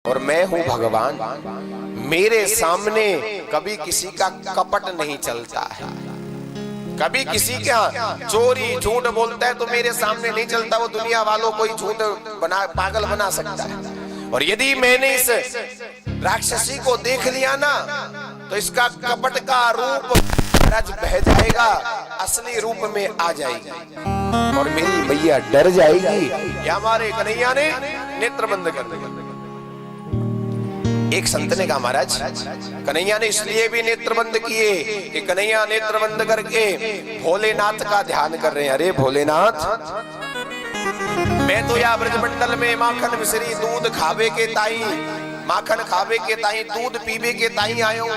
और मैं हूं भगवान। मेरे सामने कभी किसी का कपट नहीं चलता है, कभी किसी का चोरी झूठ बोलता है तो मेरे सामने नहीं चलता। वो दुनिया वालों को ही झूठ बना पागल बना सकता है। और यदि मैंने इस राक्षसी को देख लिया ना तो इसका कपट का रूप रज बह जाएगा, असली रूप में आ जाएगी और मेरी मैया डर जाएगी। या हमारे कन्हैया ने नेत्र बंद कर दिया। एक संत ने कहा महाराज कन्हैया ने इसलिए भी नेत्र बंद किए कि कन्हैया नेत्र बंद करके भोलेनाथ का ध्यान कर रहे हैं। अरे भोलेनाथ, मैं तो या ब्रजमंडल में माखन मिश्री दूध खावे के ताई, माखन खावे के ताई, दूध पीवे के ताई आयो,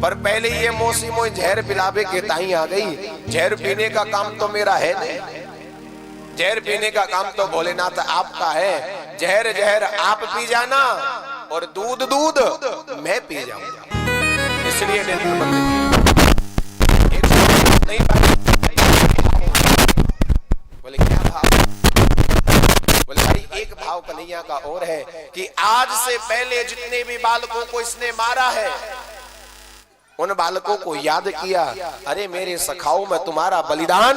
पर पहले ये मौसी मोई जहर पिलावे के ताई आ गई। जहर पीने का काम तो मेरा है नहीं, जहर पीने का काम तो भोलेनाथ आपका है। जहर जहर आप पी जाना और दूध दूध मैं पी जाऊंगा, इसलिए नेत्र बंद किए। नहीं बोले क्या भाव? बोले भाई एक भाव कन्हैया का और है कि आज से पहले जितने भी बालकों को इसने मारा है उन बालकों को याद किया, अरे मेरे सखाओं में तुम्हारा बलिदान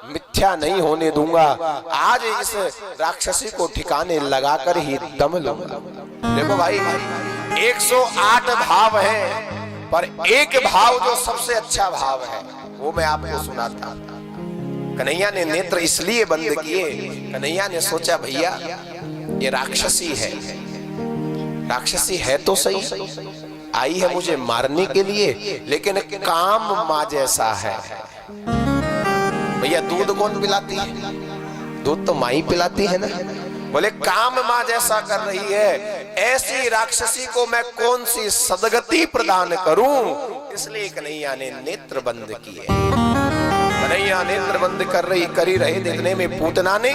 मिथ्या नहीं होने दूंगा। आज इस राक्षसी को ठिकाने लगाकर ही दम लूंगा। देखो भाई 108 भाव है पर एक भाव जो सबसे अच्छा भाव है वो मैं आपको सुनाता। कन्हैया ने नेत्र इसलिए बंद किए, कन्हैया ने सोचा भैया ये राक्षसी है, राक्षसी है तो सही, आई है मुझे मारने के लिए, लेकिन काम माँ जैसा है। भैया दूध कौन पिलाती है? दूध तो माँ ही पिलाती है ना। बोले काम माँ जैसा कर रही है, ऐसी राक्षसी को मैं कौन सी सदगति प्रदान करूं, इसलिए कन्हैया ने नेत्र बंद किए। कन्हैया नेत्र बंद करी रहे, देखने में पूतना ने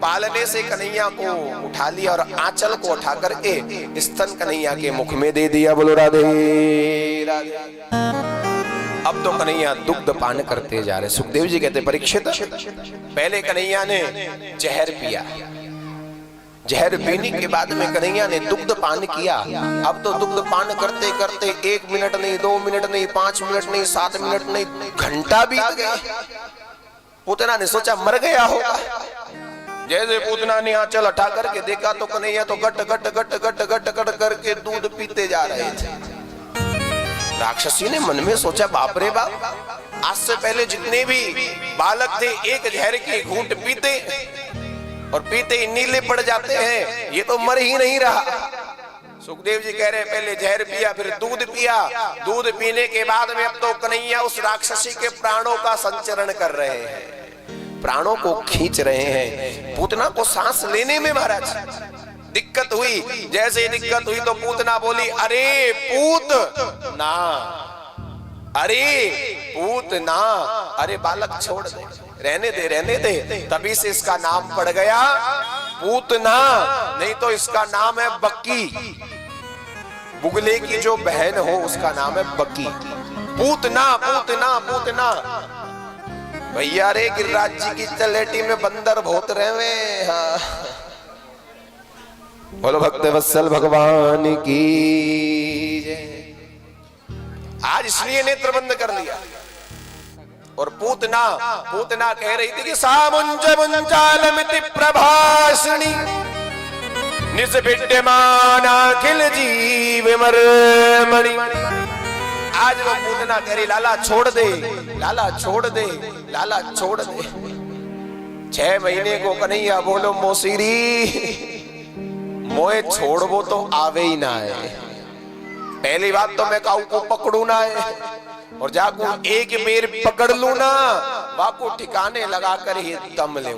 पालने से कन्हैया को उठा लिया और आंचल को उठा करके स्तन कन्हैया के मुख में दे दिया। बोलो राधे राधे। अब तो कन्हैया दुग्ध पान करते जा रहे। सुखदेव जी कहते परीक्षित, पहले कन्हैया ने जहर पिया, जहर पीने के बाद में कन्हैया ने दुग्ध पान किया। अब तो दुग्ध पान करते करते 1 मिनट नहीं, 2 मिनट नहीं, 5 मिनट नहीं, 7 मिनट नहीं, घंटा बीत गया। पूतना ने सोचा मर गया होगा। जैसे पूतना ने आंचल हटा करके देखा तो कन्हैया तो गट गट गट गट गट गट करके दूध पीते जा रहे थे। राक्षसी ने मन में सोचा बाप रे बाप, आज से पहले जितने भी बालक थे एक जहर की घूंट पीते और पीते ही नीले पड़ जाते हैं, ये तो मर ही नहीं रहा। सुखदेव जी कह रहे पहले जहर पिया फिर दूध पिया, दूध पीने के बाद में अब तो कन्हैया उस राक्षसी के प्राणों का संचरण कर रहे हैं, प्राणों को खींच रहे हैं। पूतना को सांस लेने में महाराज दिक्कत हुई। जैसे दिक्कत हुई तो पूतना बोली अरे पूत ना, अरे पूत ना, अरे बालक छोड़ दे, रहने दे रहने दे। तभी से इसका नाम पड़ गया पूतना, नहीं तो इसका नाम है बक्की। बुगले की जो बहन हो उसका नाम है बक्की। पूतना पूतना पूतना। भैया रे गिरिराज जी की तलेटी में बंदर बहुत रहे। हाँ बोलो भक्त वत्सल भगवान की जय। आज इसलिए नेत्र बंद कर लिया। और पूतना कह रही थी कि सामुंज मुंजालमिति प्रभाषिणी निस्भिद्यमान अखिल जीव मर्मणि। आज वो पूतना कह रही लाला छोड़ दे, लाला छोड़ दे, लाला छोड़ दे। 6 महीने को कन्हैया बोलो मोसीरी मोए छोड़ वो तो आवे ही ना है। पहली बात तो मैं काऊ को पकड़ू ना है और जाकू एक बेर पकड़ लू ना वाको ठिकाने लगा कर ही दम ले।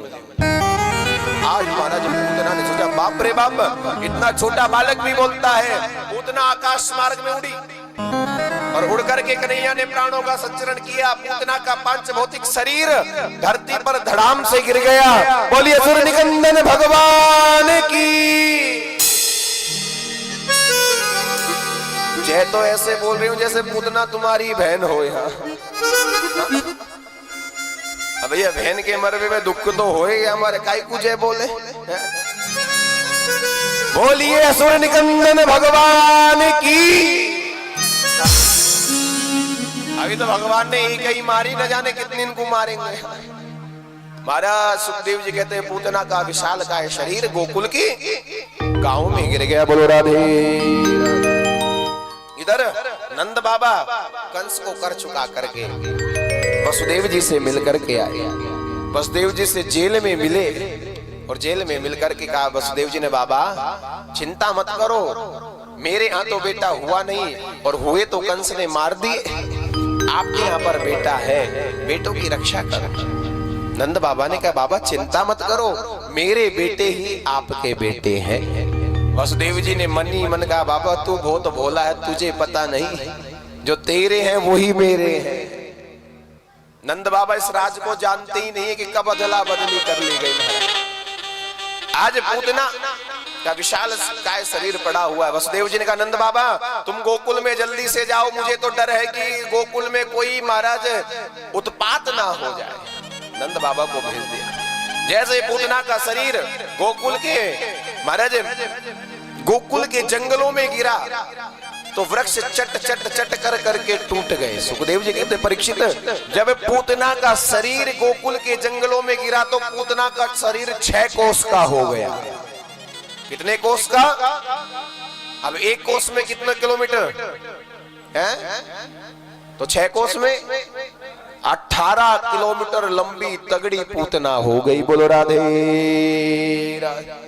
आज महाराज पूतना ने सोचा बाप रे बाप, इतना छोटा बालक भी बोलता है। पूतना आकाश मार्ग में उड़ी और उड़ करके कन्हैया ने प्राणों का संचरण किया। पूतना का पांच भौतिक शरीर धरती पर धड़ाम से गिर गया। बोलिए असुर निकंदन भगवान की जय। तो ऐसे बोल रही हूं जैसे पूतना तुम्हारी बहन हो। यहाँ अब भैया बहन के मरवे में दुख तो होएगा हमारे, काई कुछ है बोले। बोलिए असुर निकंदन भगवान की। अभी तो भगवान ने एक ही मारी, न जाने कितने इनको मारेंगे। महाराज सुखदेव जी कहते हैं पूतना का विशाल का है शरीर गोकुल की गांव में गिर गया। बोलो राधे। इधर नंद बाबा कंस को कर चुका करके वसुदेव जी से मिलकर के आए। वसुदेव जी से जेल में मिले और जेल में मिलकर के कहा वसुदेव जी ने बाबा चिंता मत करो, मेरे यहाँ तो बेटा हुआ नहीं और हुए तो कंस ने मार दिए, आपके यहाँ पर बेटा है, बेटों की रक्षा करो। नंद बाबा ने कहा बाबा चिंता मत करो, मेरे बेटे ही आपके बेटे हैं। वसुदेव जी ने मन ही मन कहा बाबा तू बहुत भोला है, तुझे पता नहीं जो तेरे हैं वही मेरे हैं। नंद बाबा इस राज को जानते ही नहीं है कि कब अदला बदली कर ली गई। आज पूतना का विशाल काय शरीर पड़ा हुआ है। वसुदेव जी ने कहा नंद बाबा तुम गोकुल में जल्दी से जाओ, मुझे तो डर है कि गोकुल में कोई महाराज उत्पात ना हो जाए। नंद बाबा को भेज दिया। जैसे पूतना का शरीर गोकुल के महाराज गोकुल के जंगलों में गिरा तो वृक्ष चट चट चट कर करके टूट गए। सुखदेव जी कहते परीक्षित जब पूतना का शरीर गोकुल के जंगलों में गिरा तो पूतना का शरीर 6 कोस का हो गया। कितने कोस का? अब एक कोस में कितना किलोमीटर है? तो 6 कोस में 18 किलोमीटर लंबी तगड़ी पूतना हो गई। बोलो राधे राधे।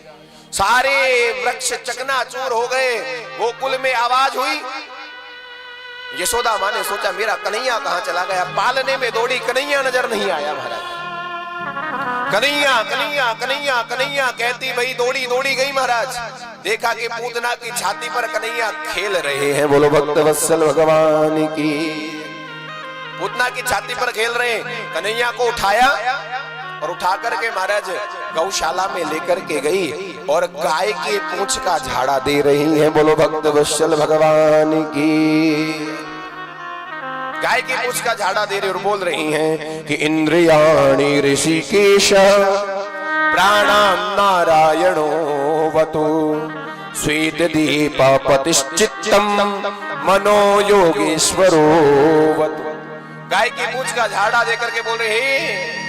सारे वृक्ष चकनाचूर हो गए। गोकुल में आवाज हुई। यशोदा माँ ने सोचा मेरा कन्हैया कहाँ चला गया, पालने में दौड़ी, कन्हैया नजर नहीं आया। महाराज कन्हैया कन्हैया कन्हैया कन्हैया कहती भाई दौड़ी दौड़ी गई। महाराज देखा कि पूतना की छाती पर कन्हैया खेल रहे हैं। बोलो भक्त वत्सल भगवान की। पूतना की छाती पर खेल रहे, कन्हैया को उठाया और उठा करके महाराज गौशाला में लेकर के गई और गाय की पूंछ का झाड़ा दे रही हैं। बोलो भक्त वत्सल भगवान की। गाय की पूंछ का झाड़ा दे रही और बोल रही हैं कि इंद्रियाणि ऋषिकेश प्राणान् नारायणो वतु स्वेद दीप प्रतिष्ठितम मनो योगेश्वरो वतु। गाय की पूंछ का झाड़ा देकर के बोल रहे हैं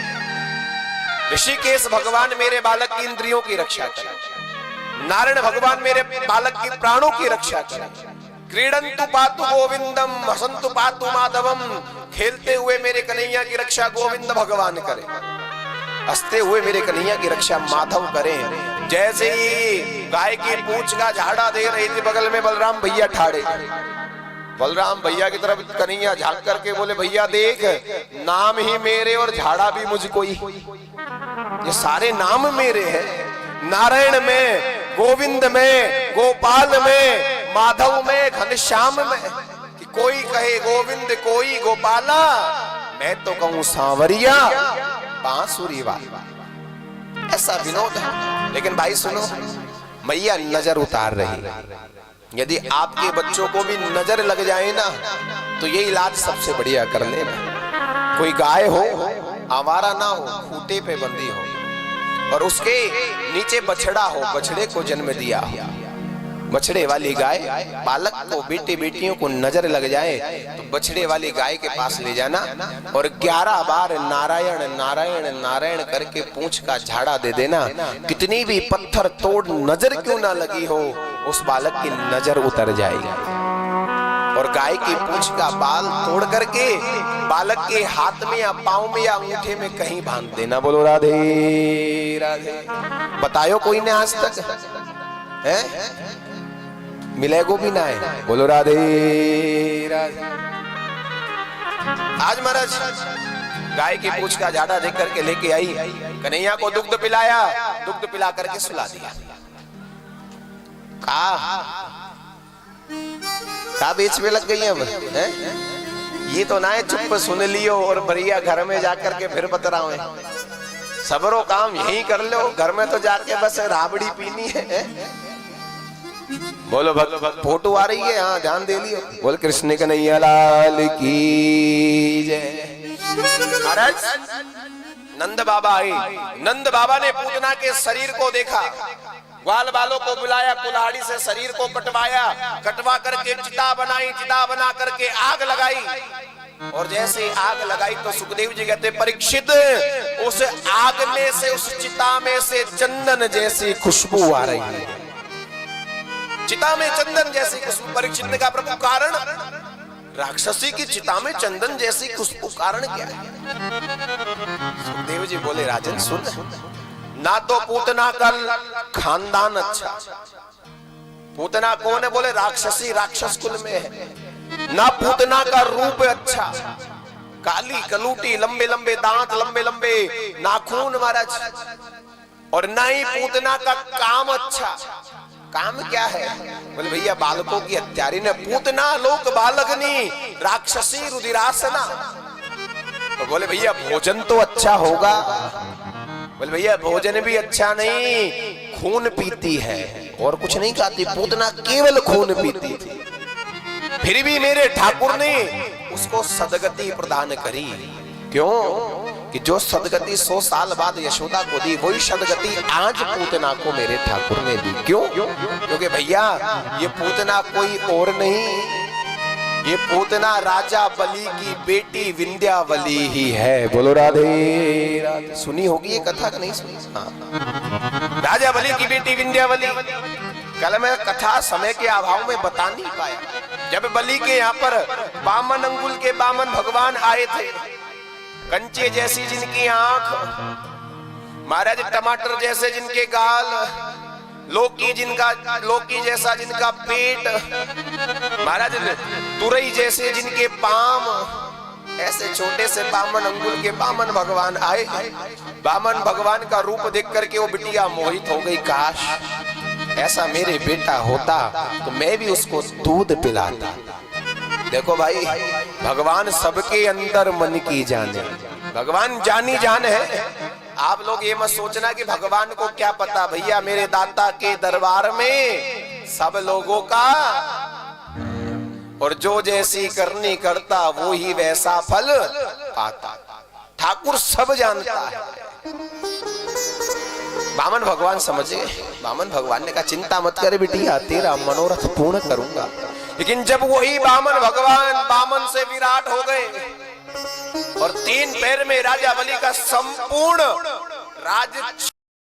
ऋषिकेश भगवान मेरे बालक की इंद्रियों की रक्षा करें, नारायण भगवान मेरे बालक की प्राणों की रक्षा करें। क्रीडंतु पातु गोविंदम हसंतु पातु माधवम। खेलते हुए मेरे कन्हैया की रक्षा गोविंद भगवान करें, हंसते हुए मेरे कन्हैया की रक्षा माधव करें। जैसे ही गाय की पूंछ का झाड़ा दे रही थी बगल में बलराम भैया ठाड़े। बलराम भैया की तरफ कन्हैया झांक करके बोले भैया देख नाम ही मेरे और झाड़ा भी मुझको ही, ये सारे नाम मेरे हैं। नारायण में, गोविंद में, गोपाल में, माधव में, घनश्याम में। कि कोई कहे गोविंद कोई गोपाला, मैं तो कहूं सांवरिया बांसुरी वाला। ऐसा विनोद है। लेकिन भाई सुनो, मैया नजर उतार रही। यदि आपके बच्चों को भी नजर लग जाए ना तो ये इलाज सबसे बढ़िया कर लेना। कोई गाय हो, आवारा ना हो, खूंटे पे बंधी हो और उसके नीचे बछड़ा हो, बछड़े को जन्म दिया हो, बछड़े वाली गाय, बालक को बेटे बेटियों को नजर लग जाए तो बछड़े वाली गाय के पास ले जाना और 11 बार नारायण नारायण नारायण करके पूंछ का झाड़ा दे देना। कितनी भी पत्थर तोड़ नजर क्यों ना लगी हो, उस बालक की नजर उतर जाएगी। और गाय की पूंछ का बाल तोड़ करके बालक के हाथ में या पांव में या अंगूठे में कहीं बांध देना। बोलो राधे राधे। बतायो कोई ने आज तक है? मिलेगो भी ना है। बोलो राधे राधे। आज महाराज गाय की पूंछ का झाड़ा देख करके लेके आई, कन्हैया को दुग्ध पिलाया, दुग्ध पिला करके सुला दिया। का बीच में लग गई अब है? ये तो ना है चुप सुन लियो और बढ़िया घर में जाकर के फिर बतराओ। सबरो काम यही कर लो, घर में तो जाके बस राबड़ी पीनी है। बोलो भक्त फोटो आ रही है, हाँ ध्यान दे लियो। बोल कृष्ण कन्हैया लाल की जय। महाराज नंद बाबा आए। नंद बाबा ने पूतना के शरीर को देखा। ग्वाल बालों को बुलाया, कुल्हाड़ी से शरीर को कटवाया, कटवा करके चिता बनाई, चिता बना करके आग लगाई। और जैसे आग लगाई तो सुखदेव जी कहते परीक्षित उस आग में से, उस चिता में से चंदन जैसी खुशबू आ रही है। चिता में चंदन जैसी खुशबू। परीक्षित ने कहा प्रभु कारण? राक्षसी की चिता में चंदन जैसी खुशबू, कारण क्या है? सुखदेव जी बोले राजन सुन, ना तो पूतना का खानदान अच्छा। पूतना कौन है? बोले राक्षसी, राक्षस कुल में है। ना पूतना का रूप अच्छा, काली कलूटी, लंबे लंबे दांत, लंबे लंबे नाखून महाराज। और ना ही पूतना का काम अच्छा। काम क्या है? बोले भैया बालकों की हत्यारी ने। पूतना लोक बालकनी राक्षसी रुधिरासना। तो बोले भैया भोजन तो अच्छा होगा। बोले भैया भोजन भी अच्छा नहीं, खून पीती है और कुछ नहीं खाती। पूतना केवल खून पीती थी, फिर भी मेरे ठाकुर ने उसको सदगति प्रदान करी। क्यों? कि जो सदगति 100 साल बाद यशोदा को दी, वही सदगति आज पूतना को मेरे ठाकुर ने दी। क्यों? क्योंकि भैया ये पूतना कोई और नहीं, ये पूतना राजा बलि की बेटी विंध्यावली ही है। बोलो राधे राधे। सुनी होगी ये कथा का? नहीं सुनी? हाँ, राजा बलि की बेटी विंध्यावली। कल मैं कथा समय के अभाव में बता नहीं पाया। जब बलि के यहाँ पर बामन अंगुल के बामन भगवान आए थे, कंचे जैसी जिनकी आंख, महाराज टमाटर जैसे जिनके गाल, लौकी जैसा जिनका पेट, महाराज तुरई जैसे जिनके पाम, ऐसे छोटे से बामन अंगुल के बामन भगवान आए। बामन भगवान का रूप देख करके वो बिटिया मोहित हो गई। काश ऐसा मेरे बेटा होता तो मैं भी उसको दूध पिलाता। देखो भाई, भगवान सबके अंदर मन की जान है। भगवान जानी जान है। आप लोग ये मत सोचना कि भगवान को क्या पता। भैया मेरे दाता के दरबार में सब लोगों का, और जो जैसी करनी करता वो ही वैसा फल पाता। ठाकुर सब जानता है। बामन भगवान समझ गए। बामन भगवान ने कहा चिंता मत कर बिटिया, तेरा मनोरथ पूर्ण करूंगा। लेकिन जब वही बामन भगवान बामन से विराट हो गए और 3 पैर में राजा बलि का संपूर्ण राज